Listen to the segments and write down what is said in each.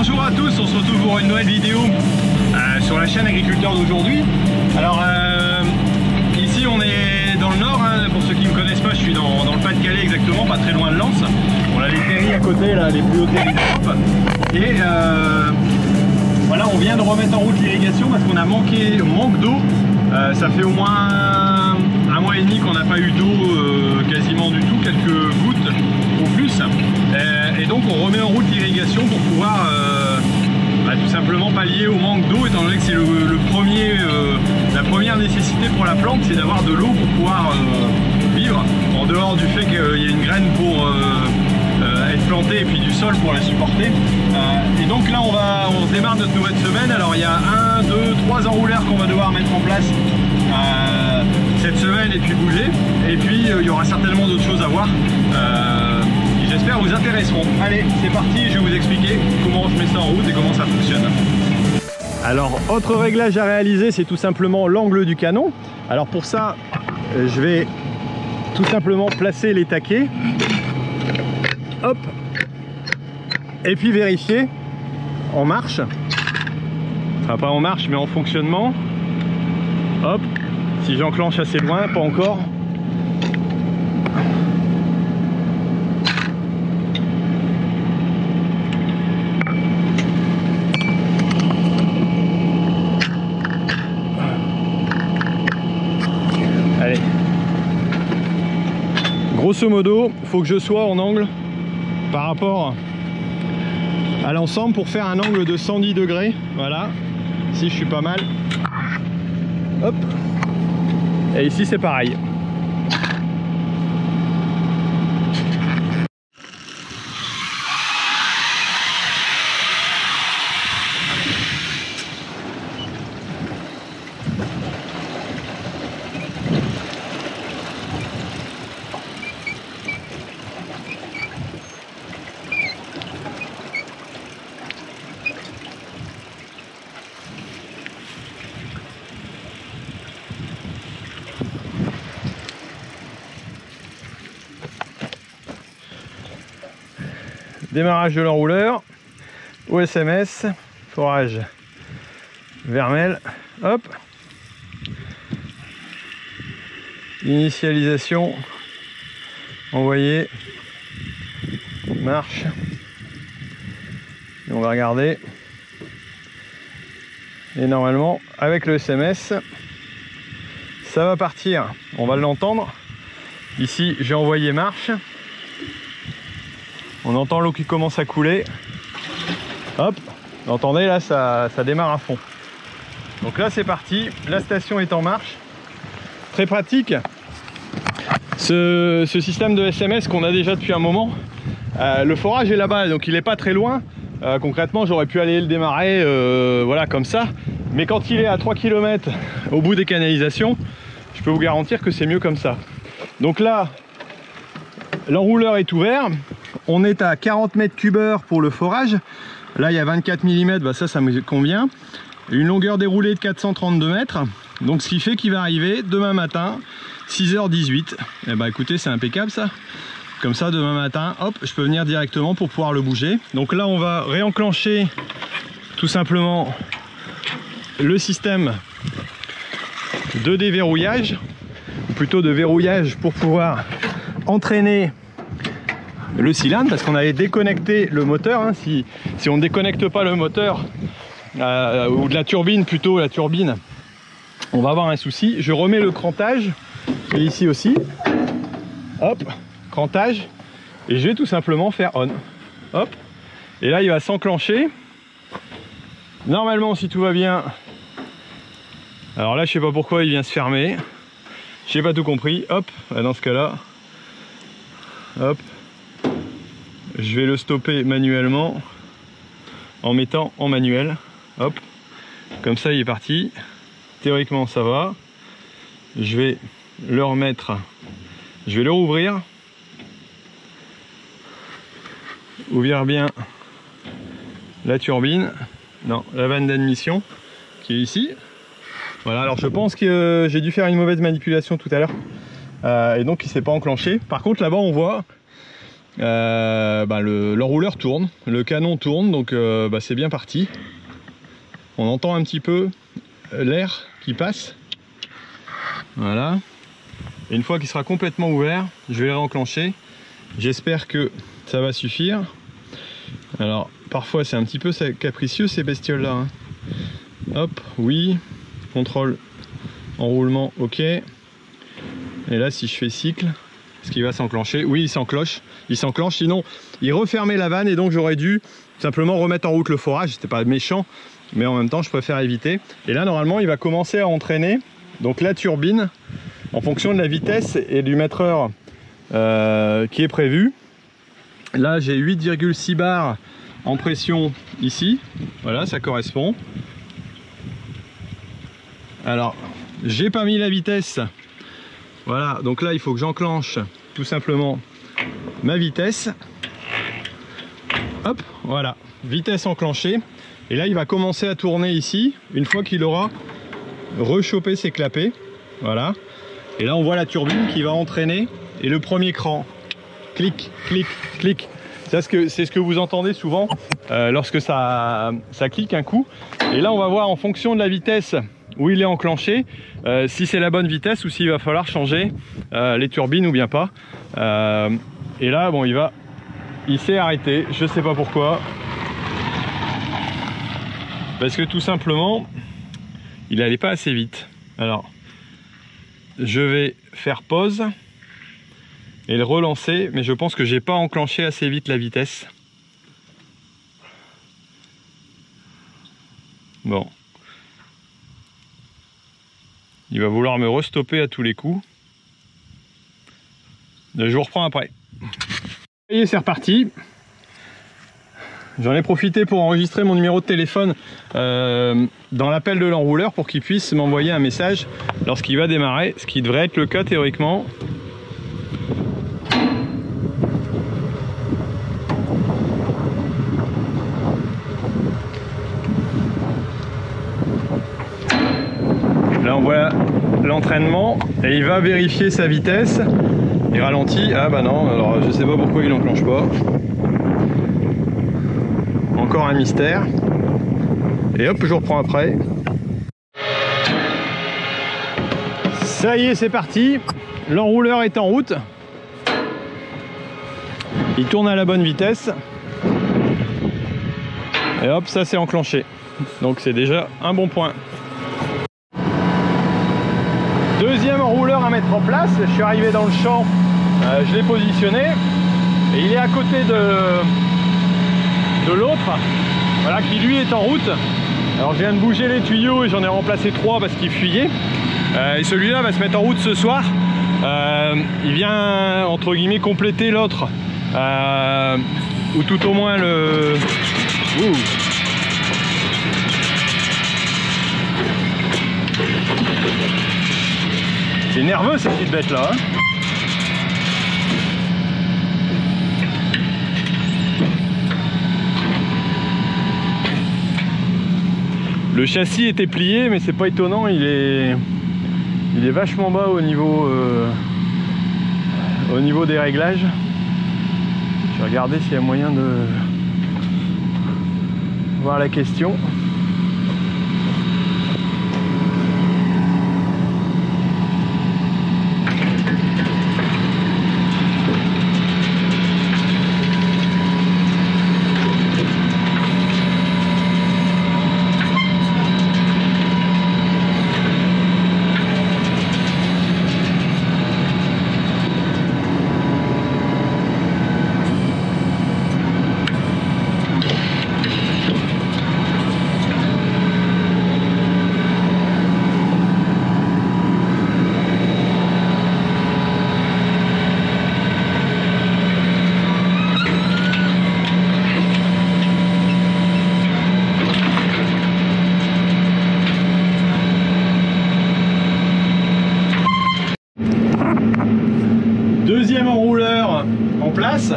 Bonjour à tous, on se retrouve pour une nouvelle vidéo sur la chaîne Agriculteur d'aujourd'hui. Alors ici on est dans le nord, hein. Pour ceux qui ne me connaissent pas, je suis dans le Pas-de-Calais exactement, pas très loin de Lens. On a les terris à côté, là, les plus hauts terris d'Europe. Et voilà, on vient de remettre en route l'irrigation parce qu'on a manque d'eau. Ça fait au moins un mois et demi qu'on n'a pas eu d'eau quasiment du tout, quelques gouttes au plus. Et donc on remet en route l'irrigation pour pouvoir tout simplement pallier au manque d'eau, étant donné que c'est la première nécessité pour la plante, c'est d'avoir de l'eau pour pouvoir vivre, en dehors du fait qu'il y a une graine pour être plantée et puis du sol pour la supporter. Et donc là on démarre notre nouvelle semaine. Alors il y a 1, 2, 3 enrouleurs qu'on va devoir mettre en place cette semaine et puis bouger. Et puis il y aura certainement d'autres choses à voir. J'espère vous intéresseront. Allez, c'est parti, je vais vous expliquer comment je mets ça en route et comment ça fonctionne. Alors, autre réglage à réaliser, c'est tout simplement l'angle du canon. Alors pour ça, je vais tout simplement placer les taquets. Hop. Et puis vérifier en marche. Enfin, pas en marche, mais en fonctionnement. Hop. Si j'enclenche assez loin, pas encore. Grosso modo, il faut que je sois en angle par rapport à l'ensemble pour faire un angle de 110 degrés. Voilà, ici je suis pas mal. Hop. Et ici c'est pareil. Démarrage de l'enrouleur, OSMS, forage vermel, hop. Initialisation, envoyé, marche. Et on va regarder. Et normalement, avec le SMS, ça va partir. On va l'entendre. Ici, j'ai envoyé marche. On entend l'eau qui commence à couler. Hop, vous entendez là, ça démarre à fond. Donc là c'est parti, la station est en marche. Très pratique. Ce système de SMS qu'on a déjà depuis un moment. Le forage est là-bas, donc il n'est pas très loin. Concrètement j'aurais pu aller le démarrer voilà comme ça. Mais quand il est à 3 km au bout des canalisations, je peux vous garantir que c'est mieux comme ça. Donc là, l'enrouleur est ouvert. On est à 40 mètres cubeurs pour le forage. Là, il y a 24 mm, bah ça me convient. Une longueur déroulée de 432 mètres. Donc, ce qui fait qu'il va arriver demain matin, 6h18. Et bah écoutez, c'est impeccable ça. Comme ça, demain matin, hop, je peux venir directement pour pouvoir le bouger. Donc là, on va réenclencher tout simplement le système de déverrouillage, ou plutôt de verrouillage pour pouvoir entraîner le cylindre, parce qu'on avait déconnecté le moteur, hein. Si on ne déconnecte pas le moteur ou de la turbine, plutôt la turbine, on va avoir un souci. Je remets le crantage et ici aussi, hop, crantage, et je vais tout simplement faire on, hop, et là il va s'enclencher. Normalement, si tout va bien, alors là je sais pas pourquoi il vient se fermer, j'ai pas tout compris. Hop, dans ce cas là, hop, je vais le stopper manuellement en mettant en manuel. Hop, comme ça il est parti. Théoriquement ça va. Je vais le remettre, je vais le rouvrir. Ouvrir bien la turbine, non, la vanne d'admission qui est ici. Voilà, alors je pense que j'ai dû faire une mauvaise manipulation tout à l'heure et donc il s'est pas enclenché. Par contre là-bas on voit l'enrouleur tourne, le canon tourne, donc c'est bien parti. On entend un petit peu l'air qui passe. Voilà. Et une fois qu'il sera complètement ouvert, je vais le réenclencher. J'espère que ça va suffire. Alors parfois c'est un petit peu capricieux ces bestioles là, hein. Hop, oui, contrôle enroulement, ok. Et là si je fais cycle, est-ce qu'il va s'enclencher? Oui, il s'enclenche, sinon il refermait la vanne et donc j'aurais dû simplement remettre en route le forage. C'était pas méchant, mais en même temps je préfère éviter. Et là normalement il va commencer à entraîner donc la turbine en fonction de la vitesse et du mètre-heure qui est prévu. Là j'ai 8,6 bars en pression ici, voilà, ça correspond. Alors j'ai pas mis la vitesse, voilà, donc là il faut que j'enclenche tout simplement ma vitesse. Hop, voilà, vitesse enclenchée. Et là il va commencer à tourner ici une fois qu'il aura rechopé ses clapets. Voilà, et là on voit la turbine qui va entraîner et le premier cran, clic, clic, clic. C'est ce que vous entendez souvent lorsque ça clique un coup. Et là on va voir en fonction de la vitesse où il est enclenché, si c'est la bonne vitesse ou s'il va falloir changer les turbines ou bien pas. Et là bon il s'est arrêté, je sais pas pourquoi. Parce que tout simplement il n'allait pas assez vite. Alors je vais faire pause et le relancer, mais je pense que j'ai pas enclenché assez vite la vitesse. Bon. Il va vouloir me restopper à tous les coups. Je vous reprends après. Et c'est reparti. J'en ai profité pour enregistrer mon numéro de téléphone dans l'appel de l'enrouleur pour qu'il puisse m'envoyer un message lorsqu'il va démarrer, ce qui devrait être le cas théoriquement. Là on voit l'entraînement et il va vérifier sa vitesse. Il ralentit. Ah bah non, alors je sais pas pourquoi il n'enclenche pas. Encore un mystère. Et hop, je reprends après. Ça y est, c'est parti. L'enrouleur est en route. Il tourne à la bonne vitesse. Et hop, ça s'est enclenché. Donc c'est déjà un bon point. Deuxième enrouleur à mettre en place. Je suis arrivé dans le champ, je l'ai positionné. Et il est à côté de l'autre, voilà, qui lui est en route. Alors je viens de bouger les tuyaux et j'en ai remplacé 3 parce qu'il fuyait. Et celui-là va se mettre en route ce soir. Il vient entre guillemets compléter l'autre, ou tout au moins le... C'est nerveux cette petite bête là, hein. Le châssis était plié, mais c'est pas étonnant, il est vachement bas au niveau des réglages. Je vais regarder s'il y a moyen de voir la question. Deuxième enrouleur en place.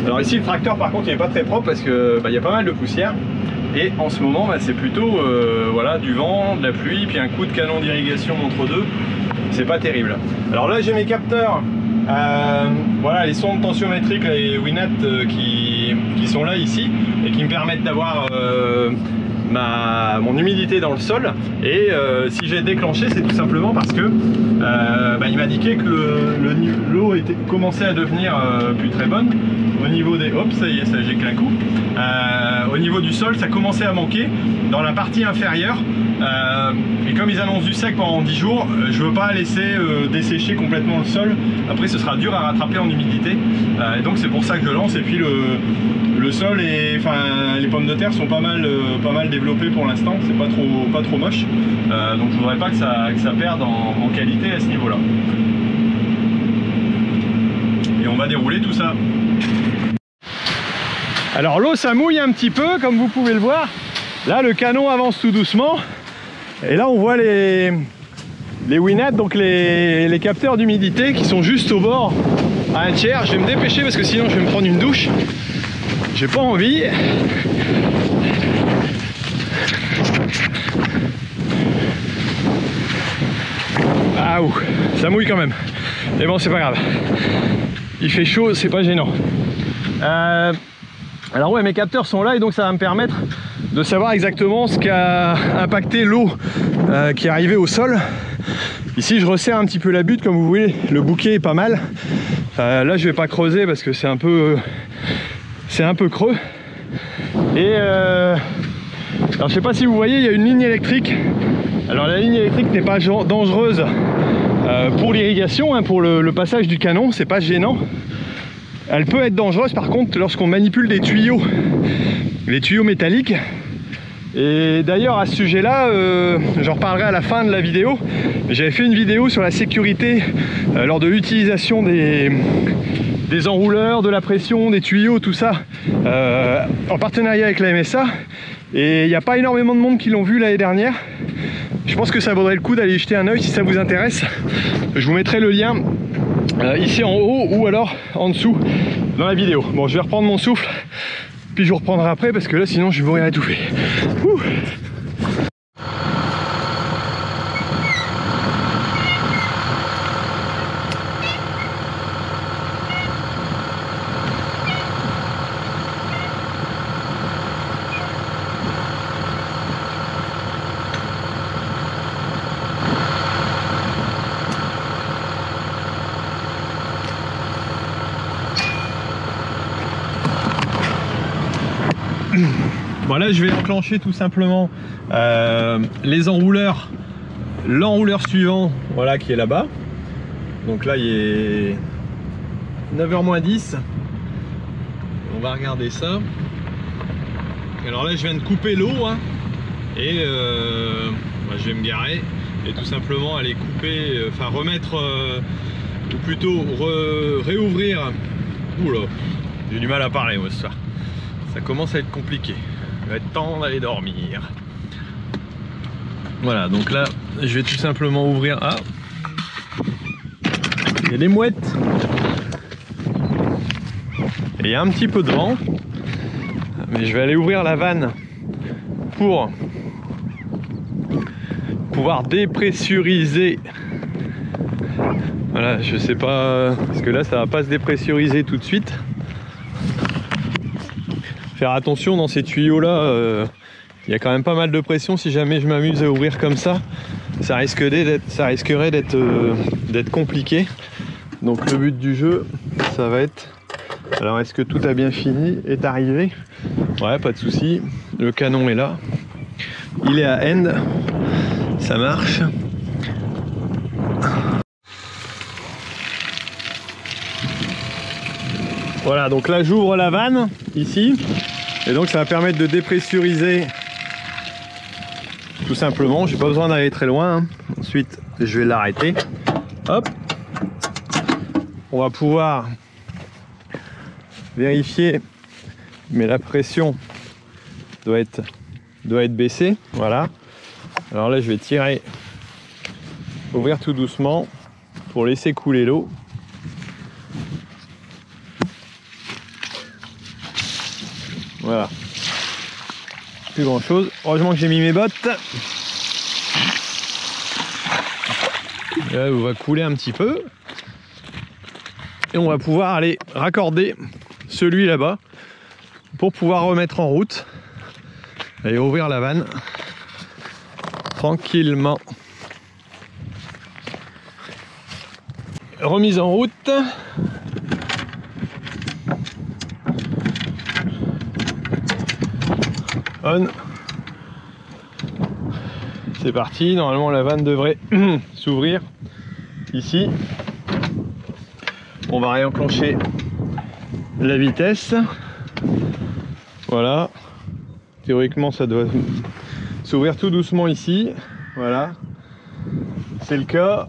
Alors ici le tracteur par contre il n'est pas très propre parce que il y a pas mal de poussière et en ce moment c'est plutôt voilà, du vent, de la pluie, puis un coup de canon d'irrigation entre deux. C'est pas terrible. Alors là j'ai mes capteurs voilà les sondes tensiométriques, les Winnet qui sont là ici et qui me permettent d'avoir mon humidité dans le sol. Et si j'ai déclenché, c'est tout simplement parce que il m'a indiqué que l'eau commençait à devenir plus très bonne au niveau des... Hop, ça y est, ça j'ai qu'un coup. Au niveau du sol, ça commençait à manquer dans la partie inférieure. Et comme ils annoncent du sec pendant 10 jours, je veux pas laisser dessécher complètement le sol. Après, ce sera dur à rattraper en humidité. Et donc c'est pour ça que je lance. Et puis le sol et les pommes de terre sont pas mal développées pour l'instant. C'est pas trop moche. Donc je voudrais pas que ça perde en qualité à ce niveau-là. Et on va dérouler tout ça. Alors l'eau ça mouille un petit peu comme vous pouvez le voir. Là le canon avance tout doucement. Et là on voit les Winnet, donc les capteurs d'humidité qui sont juste au bord à un tiers. Je vais me dépêcher parce que sinon je vais me prendre une douche. J'ai pas envie. Ah ouh, ça mouille quand même. Mais bon c'est pas grave. Il fait chaud, c'est pas gênant. Alors ouais, mes capteurs sont là et donc ça va me permettre de savoir exactement ce qui a impacté l'eau qui est arrivée au sol. Ici je resserre un petit peu la butte, comme vous voyez, le bouquet est pas mal. Là je vais pas creuser parce que c'est un peu creux. Et alors je sais pas si vous voyez, il y a une ligne électrique. Alors la ligne électrique n'est pas dangereuse pour l'irrigation, hein, pour le passage du canon, c'est pas gênant. Elle peut être dangereuse par contre lorsqu'on manipule des tuyaux, les tuyaux métalliques. Et d'ailleurs à ce sujet là, j'en reparlerai à la fin de la vidéo. J'avais fait une vidéo sur la sécurité lors de l'utilisation des enrouleurs, de la pression, des tuyaux, tout ça, en partenariat avec la MSA. Et il n'y a pas énormément de monde qui l'ont vu l'année dernière. Je pense que ça vaudrait le coup d'aller y jeter un œil si ça vous intéresse. Je vous mettrai le lien ici en haut ou alors en dessous dans la vidéo. Bon, je vais reprendre mon souffle, puis je vous reprendrai après parce que là sinon je vais mourir étouffé. Ouh. Bon là je vais enclencher tout simplement les enrouleurs, l'enrouleur suivant, voilà, qui est là-bas. Donc là il est 9h moins 10. On va regarder ça. Alors là je viens de couper l'eau, hein, et je vais me garer et tout simplement aller couper, enfin remettre, ou plutôt réouvrir. Oula, j'ai du mal à parler moi ce soir. Ça commence à être compliqué. Il va être temps d'aller dormir. Voilà, donc là, je vais tout simplement ouvrir. Ah, il y a des mouettes. Et il y a un petit peu de vent. Mais je vais aller ouvrir la vanne pour pouvoir dépressuriser. Voilà, je sais pas, parce que là, ça va pas se dépressuriser tout de suite. Faire attention dans ces tuyaux là, il y a quand même pas mal de pression. Si jamais je m'amuse à ouvrir comme ça, ça risquerait d'être compliqué. Donc le but du jeu, ça va être... Alors est-ce que tout a bien fini, est arrivé? Ouais, pas de souci. Le canon est là, il est à end, ça marche. Voilà, donc là j'ouvre la vanne ici. Et donc ça va permettre de dépressuriser tout simplement. J'ai pas besoin d'aller très loin, hein. Ensuite je vais l'arrêter. Hop. On va pouvoir vérifier, mais la pression doit être baissée. Voilà. Alors là je vais tirer, ouvrir tout doucement pour laisser couler l'eau. Voilà, plus grand chose. Heureusement que j'ai mis mes bottes. Et là, on va couler un petit peu. et on va pouvoir aller raccorder celui là-bas pour pouvoir remettre en route et ouvrir la vanne tranquillement. Remise en route. On. C'est parti, normalement la vanne devrait s'ouvrir ici. On va réenclencher la vitesse. Voilà. Théoriquement ça doit s'ouvrir tout doucement ici. Voilà. C'est le cas.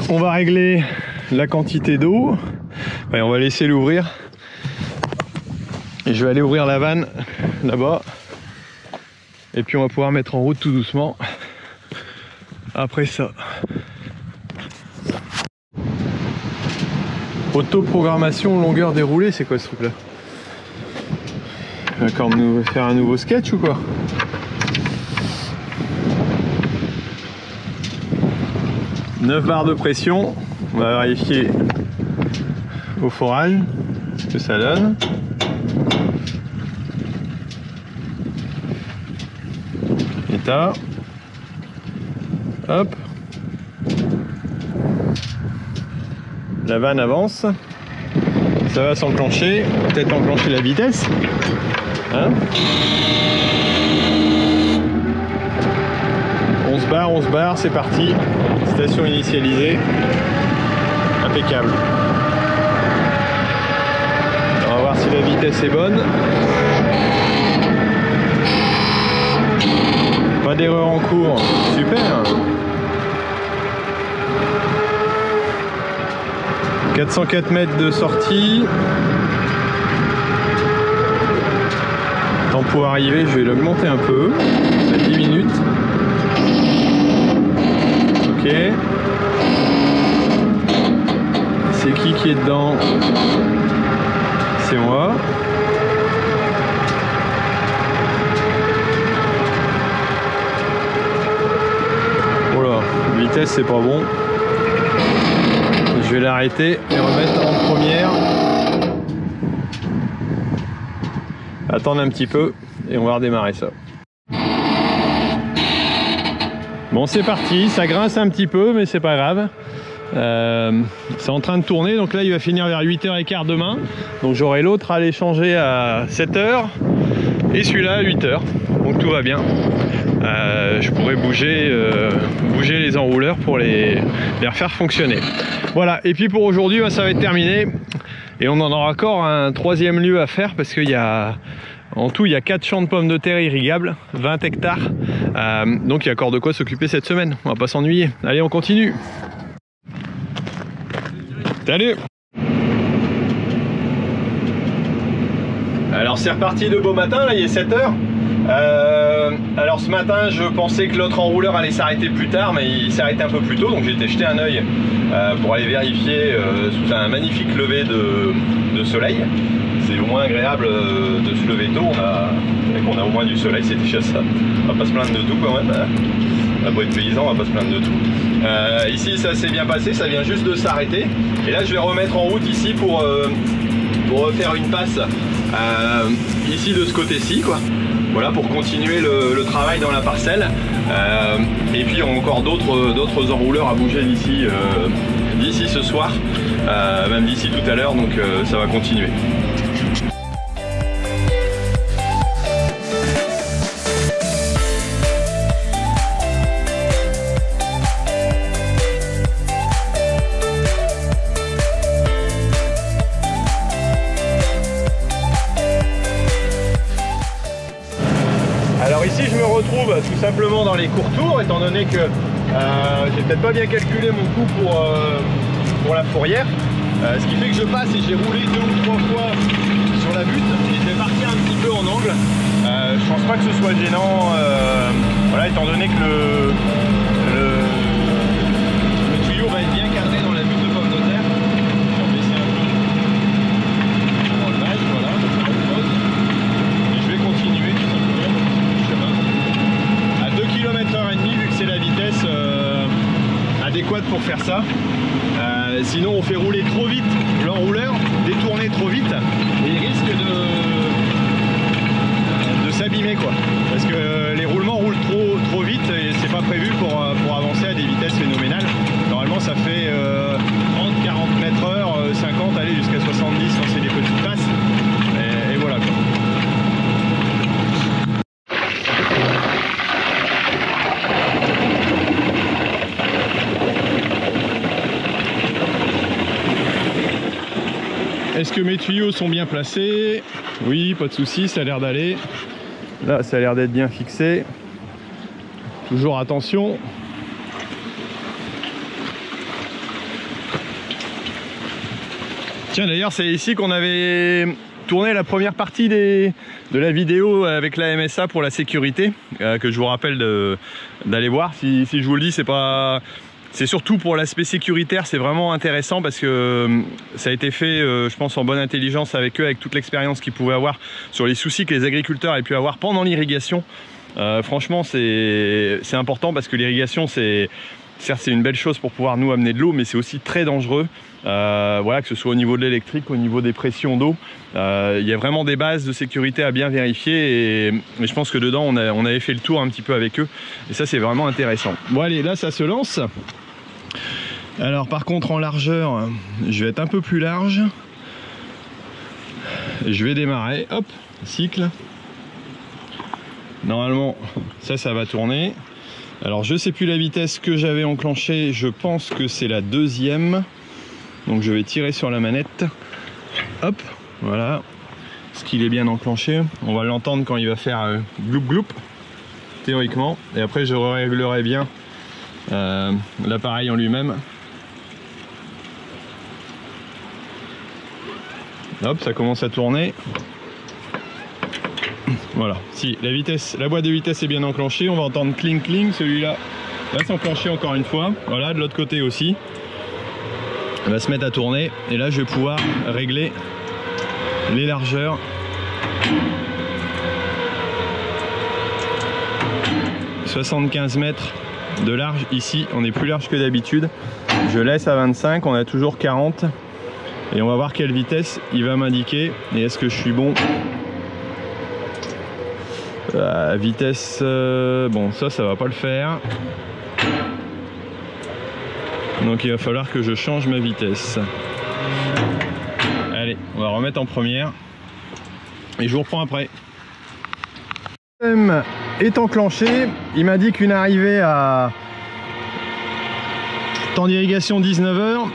On va régler la quantité d'eau. Ouais, on va laisser l'ouvrir. Et je vais aller ouvrir la vanne là-bas. Et puis on va pouvoir mettre en route tout doucement. Après ça. Autoprogrammation longueur déroulée, c'est quoi ce truc là? D'accord, nous faire un nouveau sketch ou quoi? « 9 barres de pression. On va vérifier au forage ce que ça donne. État. Hop. La vanne avance. Ça va s'enclencher. Peut-être enclencher la vitesse. Hein, 11 bars, c'est parti. Station initialisée. Impeccable. On va voir si la vitesse est bonne. Pas d'erreur en cours. Super. 404 mètres de sortie. Temps pour arriver, je vais l'augmenter un peu. À 10 minutes. Ok. C'est qui est dedans? C'est moi. Oh là, vitesse c'est pas bon. Je vais l'arrêter et remettre en première. Attendre un petit peu et on va redémarrer ça. Bon, c'est parti, ça grince un petit peu mais c'est pas grave. C'est en train de tourner, donc là il va finir vers 8h15 demain. Donc j'aurai l'autre à aller changer à 7h et celui-là à 8h. Donc tout va bien. Je pourrais bouger les enrouleurs pour les refaire fonctionner. Voilà, et puis pour aujourd'hui ça va être terminé. Et on en aura encore un troisième lieu à faire parce qu'il y a en tout il y a 4 champs de pommes de terre irrigables, 20 hectares. Donc il y a encore de quoi s'occuper cette semaine, on va pas s'ennuyer. Allez, on continue. Salut. Alors c'est reparti de beau matin, là il est 7h. Alors ce matin je pensais que l'autre enrouleur allait s'arrêter plus tard, mais il s'est arrêté un peu plus tôt, donc j'ai été jeter un œil pour aller vérifier sous un magnifique lever de soleil. C'est au moins agréable de se lever tôt, on a au moins du soleil, c'est déjà ça. On va pas se plaindre de tout quand même, hein. On va pas être paysan, on va pas se plaindre de tout. Ici ça s'est bien passé, ça vient juste de s'arrêter. Et là je vais remettre en route ici pour refaire une passe ici de ce côté-ci, quoi. Voilà, pour continuer le travail dans la parcelle. Et puis encore d'autres enrouleurs à bouger d'ici ce soir, même d'ici tout à l'heure, donc ça va continuer. Alors ici je me retrouve tout simplement dans les courts-tours, étant donné que j'ai peut-être pas bien calculé mon coût pour la fourrière. Ce qui fait que je passe et j'ai roulé 2 ou 3 fois sur la butte et je vais partir un petit peu en angle. Je pense pas que ce soit gênant, voilà, étant donné que le tuyau va être bien cadré dans la butte de pommes de terre. Je vais baisser un peu mon relevage, voilà, donc ça repose. Et je vais continuer tout simplement à 2 km/h, vu que c'est la vitesse adéquate adéquate pour faire ça. Sinon on fait rouler trop vite l'enrouleur, détourner trop vite, et il risque de s'abîmer quoi. Parce que les roulements roulent trop vite et c'est pas prévu pour avancer à des vitesses phénoménales. Normalement ça fait 30-40 mètres/heure, 50, aller jusqu'à 70 quand c'est des petites passes. Et voilà quoi. Est-ce que mes tuyaux sont bien placés? Oui, pas de souci, ça a l'air d'aller. Là, ça a l'air d'être bien fixé. Toujours attention. Tiens, d'ailleurs, c'est ici qu'on avait tourné la première partie de la vidéo avec la MSA pour la sécurité, que je vous rappelle d'aller voir. Si je vous le dis, c'est surtout pour l'aspect sécuritaire, c'est vraiment intéressant parce que ça a été fait, je pense, en bonne intelligence avec eux, avec toute l'expérience qu'ils pouvaient avoir sur les soucis que les agriculteurs avaient pu avoir pendant l'irrigation. Franchement, c'est important parce que l'irrigation, certes, c'est une belle chose pour pouvoir nous amener de l'eau, mais c'est aussi très dangereux. Voilà, que ce soit au niveau de l'électrique, au niveau des pressions d'eau, il y a vraiment des bases de sécurité à bien vérifier, mais je pense que dedans on avait fait le tour un petit peu avec eux et ça c'est vraiment intéressant. Bon allez, là ça se lance. Alors par contre en largeur je vais être un peu plus large, je vais démarrer, hop, cycle. Normalement ça va tourner. Alors je sais plus la vitesse que j'avais enclenchée, je pense que c'est la deuxième. Donc je vais tirer sur la manette. Hop, voilà. Ce qu'il est bien enclenché. On va l'entendre quand il va faire gloup gloup, théoriquement. Et après je réglerai bien l'appareil en lui-même. Hop, ça commence à tourner. Voilà. Si la boîte de vitesse est bien enclenchée, on va entendre cling cling. Celui-là va s'enclencher encore une fois. Voilà, de l'autre côté aussi. Elle va se mettre à tourner et là je vais pouvoir régler les largeurs. « 75 mètres de large ici, on est plus large que d'habitude. Je laisse à 25, on a toujours 40 et on va voir quelle vitesse il va m'indiquer et est-ce que je suis bon. Vitesse, bon ça va pas le faire. Donc il va falloir que je change ma vitesse. Allez, on va remettre en première. Et je vous reprends après. Le système est enclenché. Il m'indique une arrivée à temps d'irrigation 19h.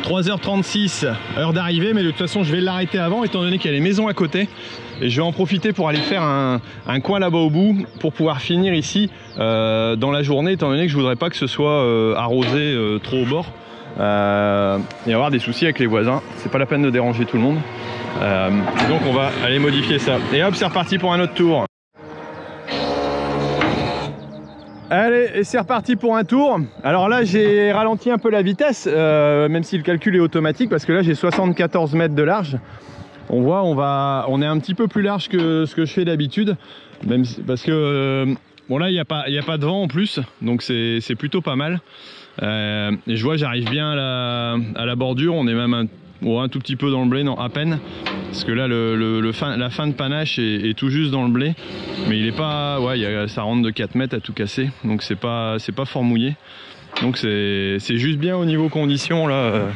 3h36 heure d'arrivée, mais de toute façon je vais l'arrêter avant étant donné qu'il y a les maisons à côté et je vais en profiter pour aller faire un coin là-bas au bout pour pouvoir finir ici dans la journée étant donné que je voudrais pas que ce soit arrosé trop au bord et avoir des soucis avec les voisins. C'est pas la peine de déranger tout le monde, donc on va aller modifier ça et hop, c'est reparti pour un autre tour. Allez, et c'est reparti pour un tour. Alors là j'ai ralenti un peu la vitesse, même si le calcul est automatique, parce que là j'ai 74 mètres de large. On voit, on est un petit peu plus large que ce que je fais d'habitude, même si, parce que bon là il n'y a pas de vent en plus, donc c'est plutôt pas mal. Et je vois, j'arrive bien à la bordure, on est même un tout petit peu dans le blé, non à peine, parce que là la fin de panache est tout juste dans le blé, mais il est pas, ouais, ça rentre de 4 mètres à tout casser, donc c'est pas fort mouillé, donc c'est juste bien au niveau conditions là.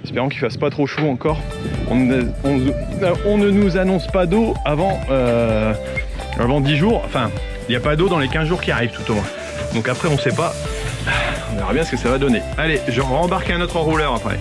Espérons qu'il fasse pas trop chaud encore. On ne nous annonce pas d'eau avant 10 jours, enfin il n'y a pas d'eau dans les 15 jours qui arrivent tout au moins, donc après on sait pas, on verra bien ce que ça va donner. Allez, je rembarque un autre enrouleur après.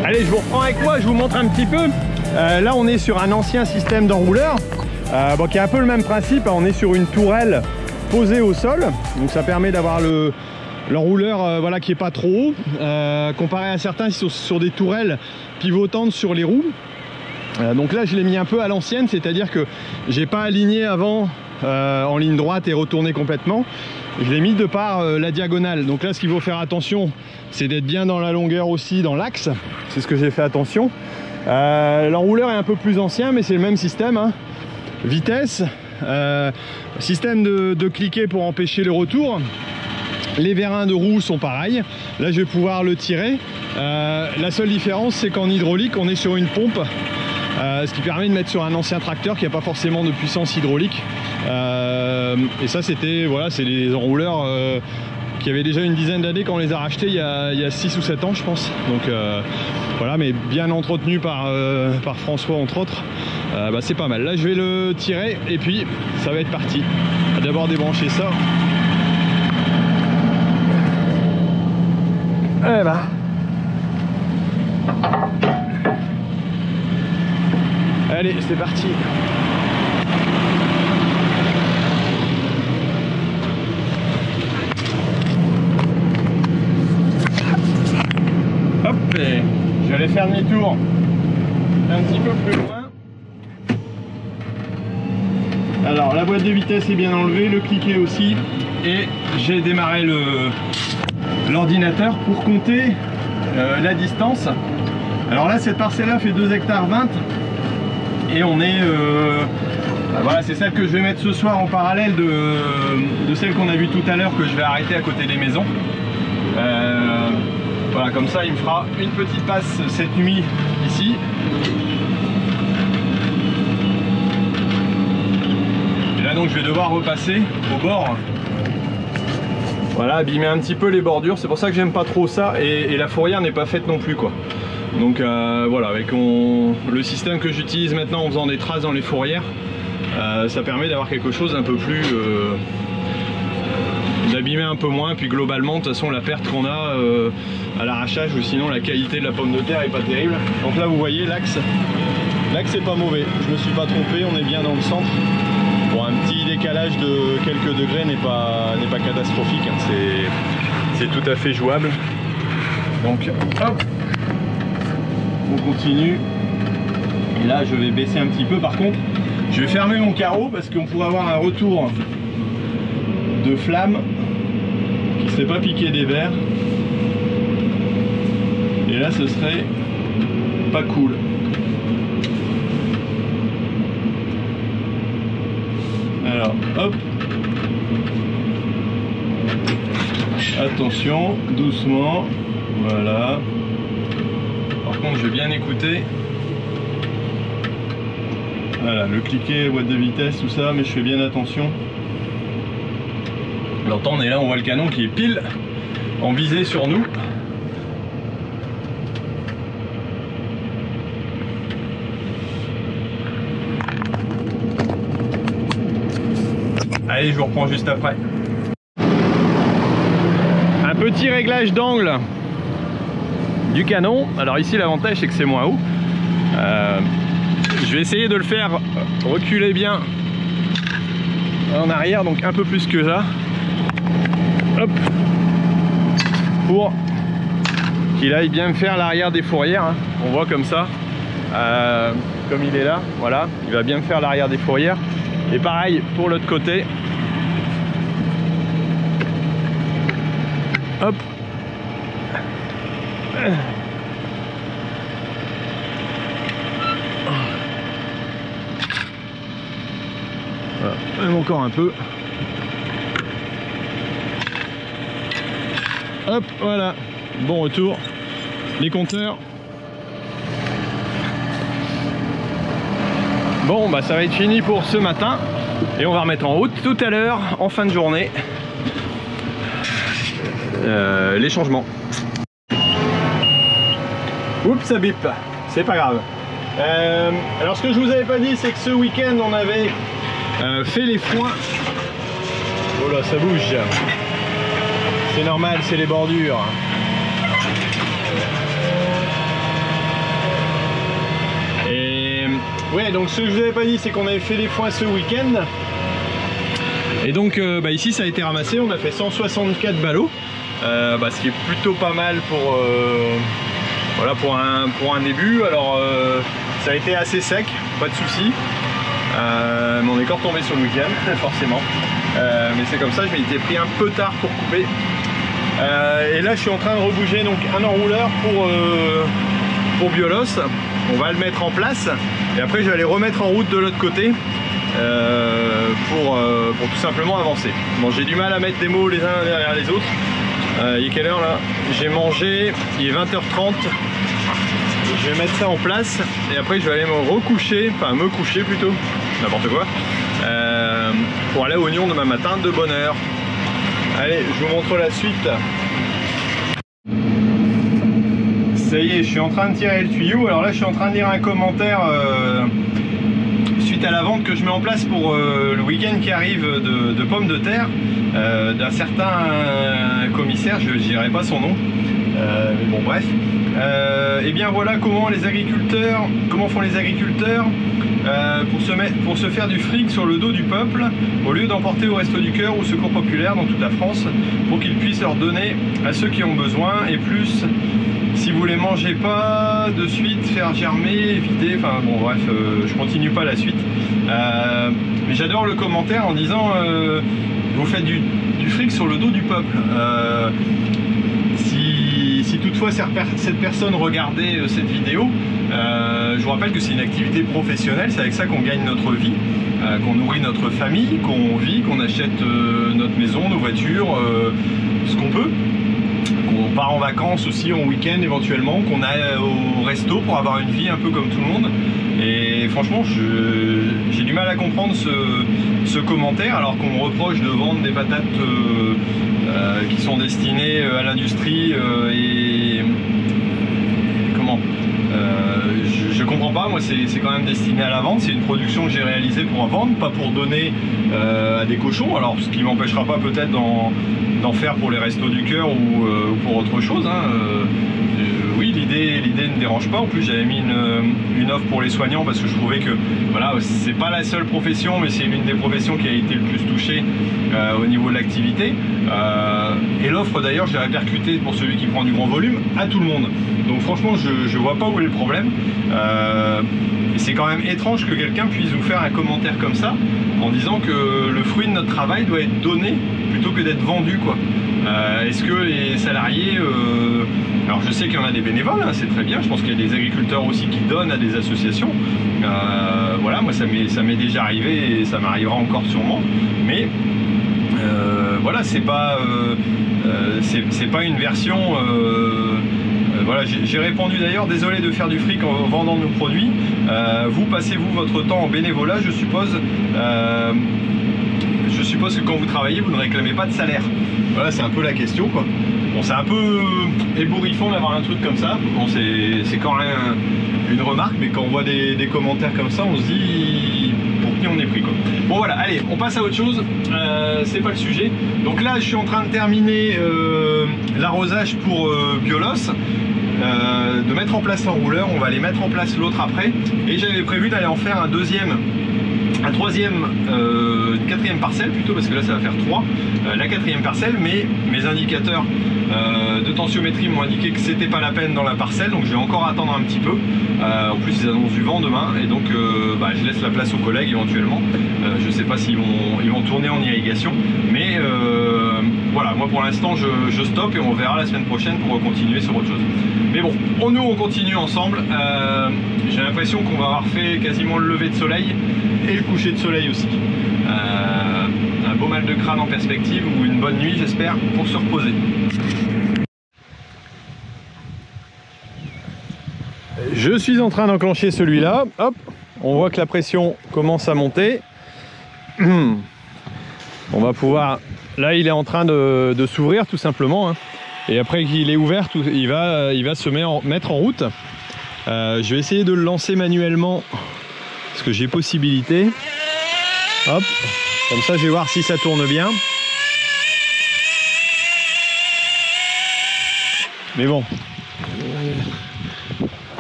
Allez, je vous reprends avec moi, je vous montre un petit peu. Là, on est sur un ancien système d'enrouleur qui est un peu le même principe. On est sur une tourelle posée au sol, donc ça permet d'avoir l'enrouleur voilà, qui est pas trop haut, comparé à certains sur des tourelles pivotantes sur les roues. Donc là je l'ai mis un peu à l'ancienne, c'est-à-dire que j'ai pas aligné avant en ligne droite et retourné complètement. Je l'ai mis de par la diagonale. Donc là ce qu'il faut faire attention, c'est d'être bien dans la longueur aussi, dans l'axe. C'est ce que j'ai fait attention. L'enrouleur est un peu plus ancien, mais c'est le même système, hein. Vitesse, système de cliquet pour empêcher le retour. Les vérins de roue sont pareils. Là je vais pouvoir le tirer. La seule différence, c'est qu'en hydraulique on est sur une pompe, ce qui permet de mettre sur un ancien tracteur qui n'a pas forcément de puissance hydraulique. Et ça c'était, voilà, c'est les enrouleurs qui avaient déjà une dizaine d'années quand on les a rachetés il y a 6 ou 7 ans je pense. Donc voilà, mais bien entretenu par François entre autres. Bah, c'est pas mal. Là je vais le tirer et puis ça va être parti. On va d'abord débrancher ça. Eh ben. Allez, c'est parti. Hop, et je vais aller faire demi-tour un petit peu plus loin. Alors la boîte de vitesse est bien enlevée, le cliquet aussi, et j'ai démarré l'ordinateur pour compter la distance. Alors là cette parcelle là fait 2,20 hectares et on est voilà, c'est celle que je vais mettre ce soir en parallèle de celle qu'on a vue tout à l'heure, que je vais arrêter à côté des maisons. Voilà, comme ça il me fera une petite passe cette nuit ici. Et là donc je vais devoir repasser au bord. Voilà, abîmer un petit peu les bordures, c'est pour ça que j'aime pas trop ça, et la fourrière n'est pas faite non plus quoi. Donc voilà, avec le système que j'utilise maintenant en faisant des traces dans les fourrières, ça permet d'avoir quelque chose un peu plus... d'abîmer un peu moins, puis globalement de toute façon la perte qu'on a à l'arrachage, ou sinon la qualité de la pomme de terre est pas terrible. Donc là vous voyez l'axe est pas mauvais, je me suis pas trompé, on est bien dans le centre. Bon, un petit décalage de quelques degrés n'est pas catastrophique, hein. C'est tout à fait jouable. Donc hop, on continue. Et là je vais baisser un petit peu. Par contre je vais fermer mon carreau parce qu'on pourrait avoir un retour de flamme qui ne serait pas piqué des verres. Et là ce serait pas cool. Alors hop, attention, doucement, voilà. Par contre je vais bien écouter. Voilà, le cliquet, boîte de vitesse, tout ça, mais je fais bien attention. Alors on est là, on voit le canon qui est pile en visée sur nous. Allez, je vous reprends juste après. Un petit réglage d'angle du canon. Alors ici l'avantage c'est que c'est moins haut. Je vais essayer de le faire reculer bien en arrière, donc un peu plus que ça. Hop, pour qu'il aille bien me faire l'arrière des fourrières, hein. On voit comme ça, comme il est là, voilà, il va bien me faire l'arrière des fourrières. Et pareil pour l'autre côté. Hop. Voilà, même encore un peu. Hop, voilà, bon retour. Les compteurs. Bon, bah ça va être fini pour ce matin. Et on va remettre en route tout à l'heure, en fin de journée, les changements. Oups, ça bip, c'est pas grave. Alors ce que je vous avais pas dit, c'est que ce week-end on avait fait les foins. Oh là, ça bouge. C'est normal, c'est les bordures. Et ouais, donc ce que je vous avais pas dit, c'est qu'on avait fait les foins ce week-end. Et donc bah ici ça a été ramassé, on a fait 164 ballots. ce qui est plutôt pas mal pour, voilà, pour un début. Alors ça a été assez sec, pas de souci. Mais on est encore tombé sur le week-end, forcément. Mais c'est comme ça, je m'étais pris un peu tard pour couper. Et là je suis en train de rebouger donc un enrouleur pour Biolos. On va le mettre en place et après je vais aller remettre en route de l'autre côté pour tout simplement avancer. Bon, j'ai du mal à mettre des mots les uns derrière les autres. Il est quelle heure là? J'ai mangé, il est 20h30. Je vais mettre ça en place et après je vais aller me recoucher, enfin me coucher plutôt, n'importe quoi, pour aller à Oignon demain matin de bonne heure. Allez, je vous montre la suite. Ça y est, je suis en train de tirer le tuyau. Alors là, je suis en train de lire un commentaire suite à la vente que je mets en place pour le week-end qui arrive de pommes de terre d'un certain commissaire, je ne dirai pas son nom, mais bon bref. Et bien voilà comment font les agriculteurs pour se faire du fric sur le dos du peuple, au lieu d'emporter au Resto du Cœur ou Secours Populaire dans toute la France, pour qu'ils puissent leur donner à ceux qui ont besoin, et plus si vous les mangez pas de suite, faire germer, vider, enfin bon bref, je continue pas la suite. Mais j'adore le commentaire en disant vous faites du fric sur le dos du peuple. Si toutefois cette personne regardait cette vidéo, je vous rappelle que c'est une activité professionnelle, c'est avec ça qu'on gagne notre vie, qu'on nourrit notre famille, qu'on vit, qu'on achète notre maison, nos voitures, ce qu'on peut, qu'on part en vacances aussi en week-end éventuellement, qu'on aille au resto pour avoir une vie un peu comme tout le monde. Et franchement, j'ai du mal à comprendre ce commentaire, alors qu'on me reproche de vendre des patates qui sont destinées à l'industrie et comment je comprends pas. Moi c'est quand même destiné à la vente, c'est une production que j'ai réalisée pour vendre, pas pour donner à des cochons. Alors ce qui m'empêchera pas peut-être d'en faire pour les Restos du Cœur ou pour autre chose, hein. Oui, l'idée ne dérange pas. En plus j'avais mis une offre pour les soignants parce que je trouvais que voilà, c'est pas la seule profession, mais c'est l'une des professions qui a été le plus touchée au niveau de l'activité. Et l'offre d'ailleurs, je l'ai répercutée pour celui qui prend du grand volume à tout le monde. Donc franchement, je vois pas où est le problème. Et c'est quand même étrange que quelqu'un puisse vous faire un commentaire comme ça en disant que le fruit de notre travail doit être donné plutôt que d'être vendu, quoi. Est-ce que les salariés, alors je sais qu'il y en a des bénévoles, hein, c'est très bien, je pense qu'il y a des agriculteurs aussi qui donnent à des associations, voilà, moi ça m'est déjà arrivé et ça m'arrivera encore sûrement, mais voilà, c'est pas une version, voilà, j'ai répondu d'ailleurs, désolé de faire du fric en vendant nos produits, vous passez-vous votre temps en bénévolat, je suppose que quand vous travaillez, vous ne réclamez pas de salaire. Voilà, c'est un peu la question, quoi. Bon, c'est un peu ébouriffant d'avoir un truc comme ça. Bon, c'est quand même une remarque, mais quand on voit des commentaires comme ça, on se dit pour qui on est pris, quoi. Bon voilà, allez, on passe à autre chose. C'est pas le sujet. Donc là, je suis en train de terminer l'arrosage pour Biolos. De mettre en place l'enrouleur, on va aller mettre en place l'autre après. Et j'avais prévu d'aller en faire un quatrième parcelle plutôt, parce que là ça va faire 3, la quatrième parcelle, mais mes indicateurs de tensiométrie m'ont indiqué que c'était pas la peine dans la parcelle, donc je vais encore attendre un petit peu. En plus ils annoncent du vent demain, et donc je laisse la place aux collègues éventuellement. Je sais pas s'ils vont tourner en irrigation, mais voilà, moi pour l'instant je stoppe et on verra la semaine prochaine pour continuer sur autre chose. Mais bon, nous on continue ensemble. J'ai l'impression qu'on va avoir fait quasiment le lever de soleil et le coucher de soleil aussi. Un beau mal de crâne en perspective, ou une bonne nuit j'espère, pour se reposer. Je suis en train d'enclencher celui-là. Hop, on voit que la pression commence à monter. On va pouvoir... Là il est en train de s'ouvrir tout simplement, hein. Et après qu'il est ouvert, il va se mettre en route. Je vais essayer de le lancer manuellement parce que j'ai possibilité. Hop, comme ça je vais voir si ça tourne bien. Mais bon,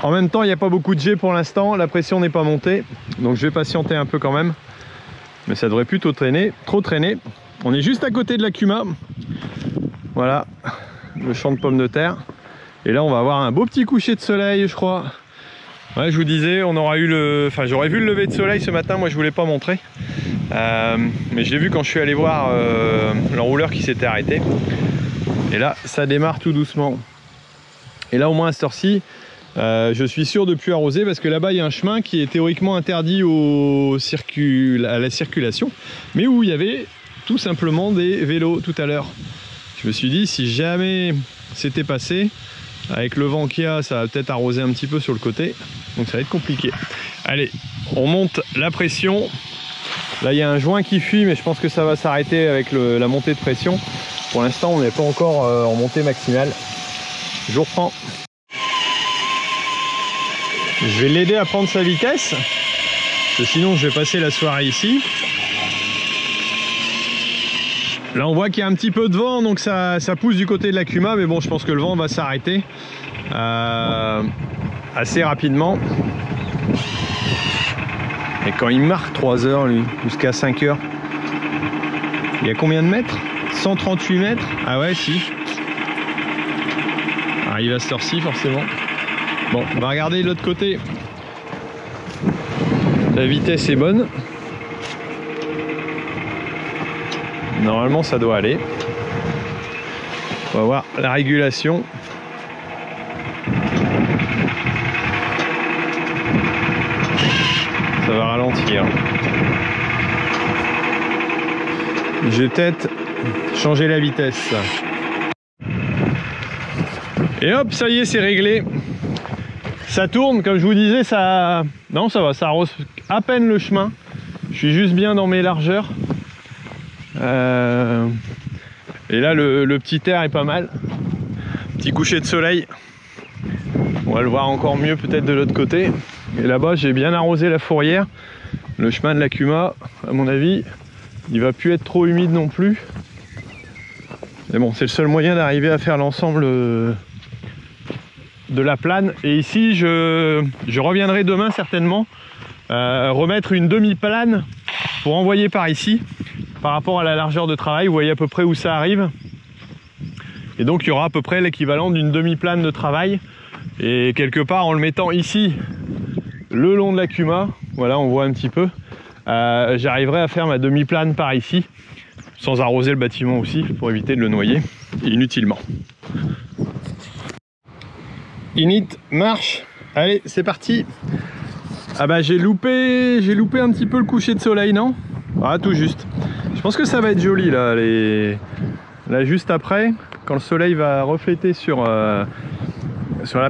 en même temps il n'y a pas beaucoup de jet pour l'instant, la pression n'est pas montée, donc je vais patienter un peu quand même. Mais ça devrait plutôt traîner, trop traîner. On est juste à côté de la Cuma. Voilà. le champ de pommes de terre. Et là on va avoir un beau petit coucher de soleil je crois. Ouais, je vous disais, on aura eu j'aurais vu le lever de soleil ce matin, moi je voulais pas montrer. Mais je l'ai vu quand je suis allé voir l'enrouleur qui s'était arrêté. Et là ça démarre tout doucement. Et là au moins à cette heure-ci, je suis sûr de ne plus arroser parce que là-bas il y a un chemin qui est théoriquement interdit à la circulation, mais où il y avait tout simplement des vélos tout à l'heure. Je me suis dit si jamais c'était passé, avec le vent qu'il y a, ça va peut-être arroser un petit peu sur le côté, donc ça va être compliqué. Allez, on monte la pression. Là il y a un joint qui fuit, mais je pense que ça va s'arrêter avec la montée de pression. Pour l'instant on n'est pas encore en montée maximale. Je reprends. Je vais l'aider à prendre sa vitesse, parce que sinon je vais passer la soirée ici. Là on voit qu'il y a un petit peu de vent, donc ça pousse du côté de la Cuma, mais bon je pense que le vent va s'arrêter assez rapidement. Et quand il marque 3 heures lui, jusqu'à 5 heures, il y a combien de mètres? 138 mètres? Ah ouais si. Arrive à cette heure-ci forcément. Bon, on va regarder de l'autre côté. La vitesse est bonne. Normalement, ça doit aller. On va voir la régulation. Ça va ralentir. Je vais peut-être changer la vitesse. Et hop, ça y est, c'est réglé. Ça tourne, comme je vous disais, ça... Non, ça va, ça arrose à peine le chemin. Je suis juste bien dans mes largeurs. Et là, le petit air est pas mal. Petit coucher de soleil. On va le voir encore mieux peut-être de l'autre côté. Et là-bas, j'ai bien arrosé la fourrière. Le chemin de la Cuma, à mon avis, il va plus être trop humide non plus. Mais bon, c'est le seul moyen d'arriver à faire l'ensemble de la plane. Et ici je reviendrai demain certainement remettre une demi-plane pour envoyer par ici par rapport à la largeur de travail. Vous voyez à peu près où ça arrive, et donc il y aura à peu près l'équivalent d'une demi-plane de travail, et quelque part en le mettant ici le long de la Cuma, voilà on voit un petit peu, j'arriverai à faire ma demi-plane par ici sans arroser le bâtiment aussi pour éviter de le noyer inutilement. Init marche, allez c'est parti. Ah bah j'ai loupé un petit peu le coucher de soleil, non? Ah tout juste. Je pense que ça va être joli là, là juste après, quand le soleil va refléter sur la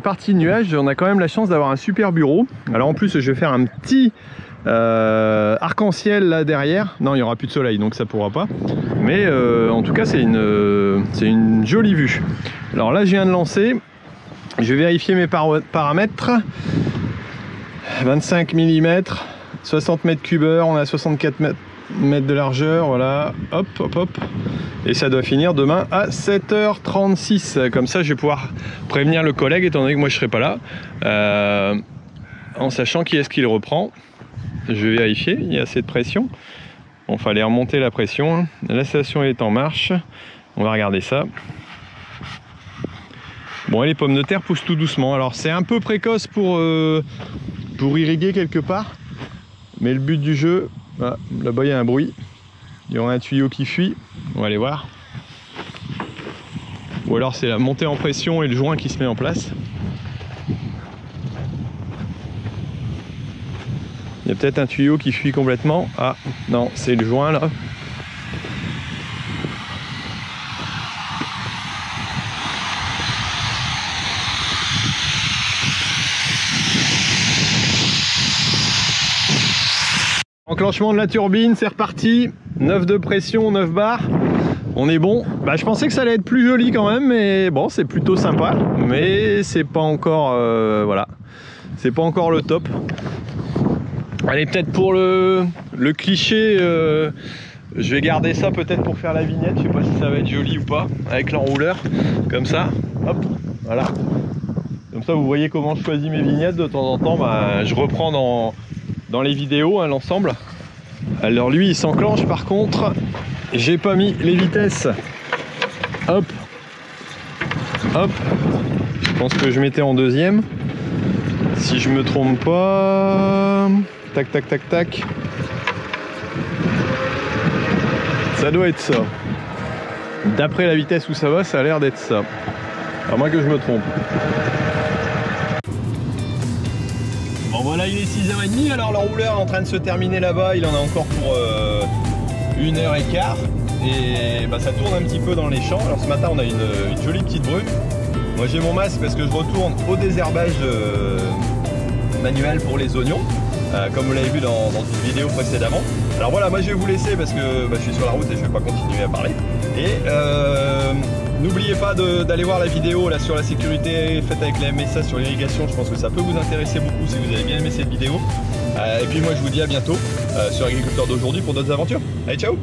partie nuage. On a quand même la chance d'avoir un super bureau. Alors en plus je vais faire un petit arc-en-ciel là derrière. Non, il n'y aura plus de soleil donc ça pourra pas, mais en tout cas c'est une jolie vue. Alors là je viens de lancer. Je vais vérifier mes paramètres. 25 mm, 60 m3, on a 64 mètres de largeur, voilà, hop, hop, hop. Et ça doit finir demain à 7h36. Comme ça, je vais pouvoir prévenir le collègue, étant donné que moi je serai pas là, en sachant qui est-ce qu'il reprend. Je vais vérifier, il y a assez de pression. Bon, fallait remonter la pression. La station est en marche. On va regarder ça. Bon, et les pommes de terre poussent tout doucement. Alors c'est un peu précoce pour irriguer quelque part, mais le but du jeu, ah, là-bas il y a un bruit, il y aura un tuyau qui fuit, on va aller voir. Ou alors c'est la montée en pression et le joint qui se met en place. Il y a peut-être un tuyau qui fuit complètement. Ah non, c'est le joint là. Enclenchement de la turbine, c'est reparti. 9 de pression, 9 bars. On est bon. Bah, je pensais que ça allait être plus joli quand même, mais bon, c'est plutôt sympa. Mais c'est pas encore, voilà, c'est pas encore le top. Allez, peut-être pour le cliché, je vais garder ça peut-être pour faire la vignette. Je sais pas si ça va être joli ou pas avec l'enrouleur, comme ça. Hop, voilà. Comme ça, vous voyez comment je choisis mes vignettes. De temps en temps, bah, je reprends dans les vidéos, hein, l'ensemble. Alors lui il s'enclenche, par contre j'ai pas mis les vitesses. Hop, Hop, je pense que je mettais en deuxième. Si je me trompe pas. Tac, tac, tac, tac. Ça doit être ça. D'après la vitesse où ça va, ça a l'air d'être ça. À moins que je me trompe. Bon voilà, il est 6h30, alors le rouleur est en train de se terminer là-bas, il en a encore pour 1h15. Et bah, ça tourne un petit peu dans les champs. Alors ce matin on a une jolie petite brume. Moi j'ai mon masque parce que je retourne au désherbage manuel pour les oignons, comme vous l'avez vu dans une vidéo précédemment. Alors voilà, moi je vais vous laisser parce que bah, je suis sur la route et je vais pas continuer à parler. Et n'oubliez pas d'aller voir la vidéo là sur la sécurité faite avec la MSA sur l'irrigation. Je pense que ça peut vous intéresser beaucoup si vous avez bien aimé cette vidéo. Et puis moi je vous dis à bientôt sur Agriculteur d'aujourd'hui pour d'autres aventures. Allez, ciao!